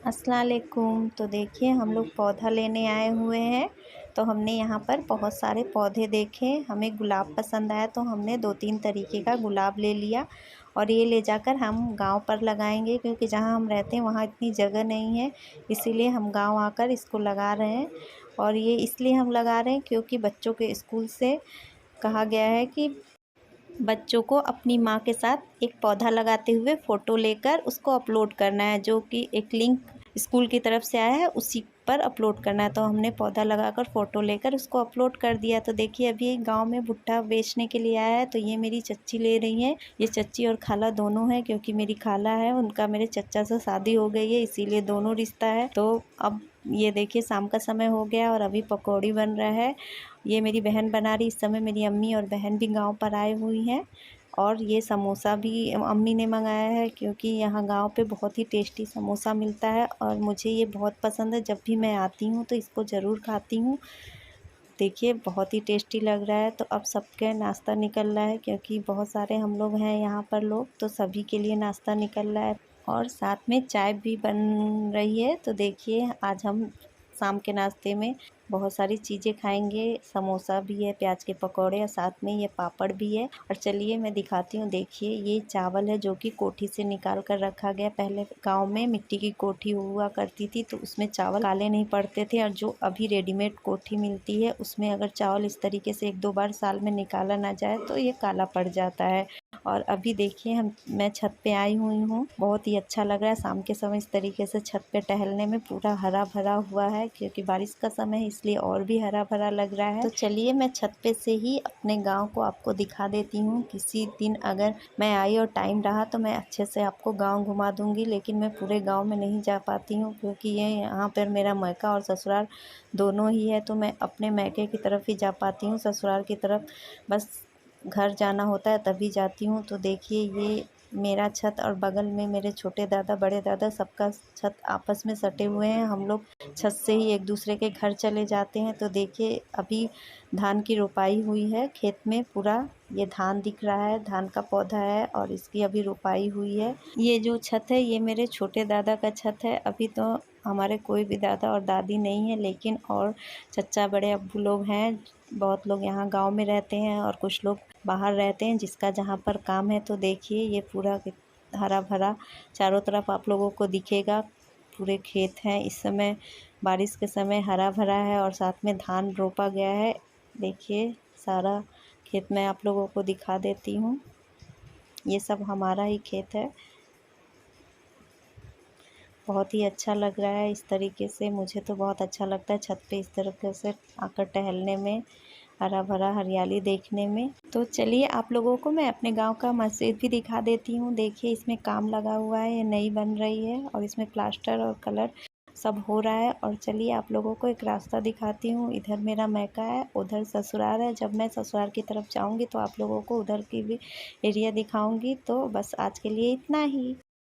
अस्सलाम वालेकुम। तो देखिए हम लोग पौधा लेने आए हुए हैं। तो हमने यहाँ पर बहुत सारे पौधे देखे, हमें गुलाब पसंद आया तो हमने 2-3 तरीके का गुलाब ले लिया और ये ले जाकर हम गांव पर लगाएंगे, क्योंकि जहाँ हम रहते हैं वहाँ इतनी जगह नहीं है। इसीलिए हम गांव आकर इसको लगा रहे हैं। और ये इसलिए हम लगा रहे हैं क्योंकि बच्चों के स्कूल से कहा गया है कि बच्चों को अपनी माँ के साथ एक पौधा लगाते हुए फ़ोटो लेकर उसको अपलोड करना है, जो कि एक लिंक स्कूल की तरफ से आया है, उसी पर अपलोड करना है। तो हमने पौधा लगाकर फ़ोटो लेकर उसको अपलोड कर दिया। तो देखिए अभी गांव में भुट्टा बेचने के लिए आया है। तो ये मेरी चच्ची ले रही हैं, ये चच्ची और खाला दोनों हैं, क्योंकि मेरी खाला है उनका मेरे चच्चा से शादी हो गई है, इसीलिए दोनों रिश्ता है। तो अब ये देखिए शाम का समय हो गया और अभी पकौड़ी बन रहा है। ये मेरी बहन बना रही, इस समय मेरी अम्मी और बहन भी गांव पर आए हुई हैं। और ये समोसा भी अम्मी ने मंगाया है, क्योंकि यहाँ गांव पे बहुत ही टेस्टी समोसा मिलता है और मुझे ये बहुत पसंद है। जब भी मैं आती हूँ तो इसको ज़रूर खाती हूँ। देखिए बहुत ही टेस्टी लग रहा है। तो अब सबके नाश्ता निकल रहा है, क्योंकि बहुत सारे हम लोग हैं यहाँ पर लोग, तो सभी के लिए नाश्ता निकल रहा है और साथ में चाय भी बन रही है। तो देखिए आज हम शाम के नाश्ते में बहुत सारी चीज़ें खाएंगे। समोसा भी है, प्याज के पकौड़े, और साथ में ये पापड़ भी है। और चलिए मैं दिखाती हूँ। देखिए ये चावल है जो कि कोठी से निकाल कर रखा गया। पहले गांव में मिट्टी की कोठी हुआ करती थी, तो उसमें चावल काले नहीं पड़ते थे। और जो अभी रेडीमेड कोठी मिलती है उसमें अगर चावल इस तरीके से 1-2 बार साल में निकाला ना जाए तो ये काला पड़ जाता है। और अभी देखिए मैं छत पे आई हुई हूँ, बहुत ही अच्छा लग रहा है शाम के समय इस तरीके से छत पे टहलने में। पूरा हरा भरा हुआ है, क्योंकि बारिश का समय है इसलिए और भी हरा भरा लग रहा है। तो चलिए मैं छत पे से ही अपने गांव को आपको दिखा देती हूँ। किसी दिन अगर मैं आई और टाइम रहा तो मैं अच्छे से आपको गाँव घुमा दूँगी, लेकिन मैं पूरे गाँव में नहीं जा पाती हूँ, क्योंकि ये यहाँ पर मेरा मायका और ससुराल दोनों ही है। तो मैं अपने मायके की तरफ ही जा पाती हूँ, ससुराल की तरफ बस घर जाना होता है तभी जाती हूँ। तो देखिए ये मेरा छत और बगल में मेरे छोटे दादा बड़े दादा सबका छत आपस में सटे हुए हैं। हम लोग छत से ही एक दूसरे के घर चले जाते हैं। तो देखिए अभी धान की रोपाई हुई है खेत में, पूरा ये धान दिख रहा है, धान का पौधा है और इसकी अभी रोपाई हुई है। ये जो छत है ये मेरे छोटे दादा का छत है। अभी तो हमारे कोई भी दादा और दादी नहीं है, लेकिन और चच्चा बड़े अब्बू लोग हैं। बहुत लोग यहाँ गांव में रहते हैं और कुछ लोग बाहर रहते हैं, जिसका जहाँ पर काम है। तो देखिए ये पूरा हरा भरा चारों तरफ आप लोगों को दिखेगा, पूरे खेत हैं इस समय, बारिश के समय हरा भरा है और साथ में धान रोपा गया है। देखिए सारा खेत मैं आप लोगों को दिखा देती हूँ। ये सब हमारा ही खेत है। बहुत ही अच्छा लग रहा है इस तरीके से, मुझे तो बहुत अच्छा लगता है छत पे इस तरीके से आकर टहलने में, हरा भरा हरियाली देखने में। तो चलिए आप लोगों को मैं अपने गांव का मस्जिद भी दिखा देती हूँ। देखिए इसमें काम लगा हुआ है, ये नई बन रही है और इसमें प्लास्टर और कलर सब हो रहा है। और चलिए आप लोगों को एक रास्ता दिखाती हूँ। इधर मेरा मायका है, उधर ससुराल है। जब मैं ससुराल की तरफ जाऊँगी तो आप लोगों को उधर की भी एरिया दिखाऊँगी। तो बस आज के लिए इतना ही।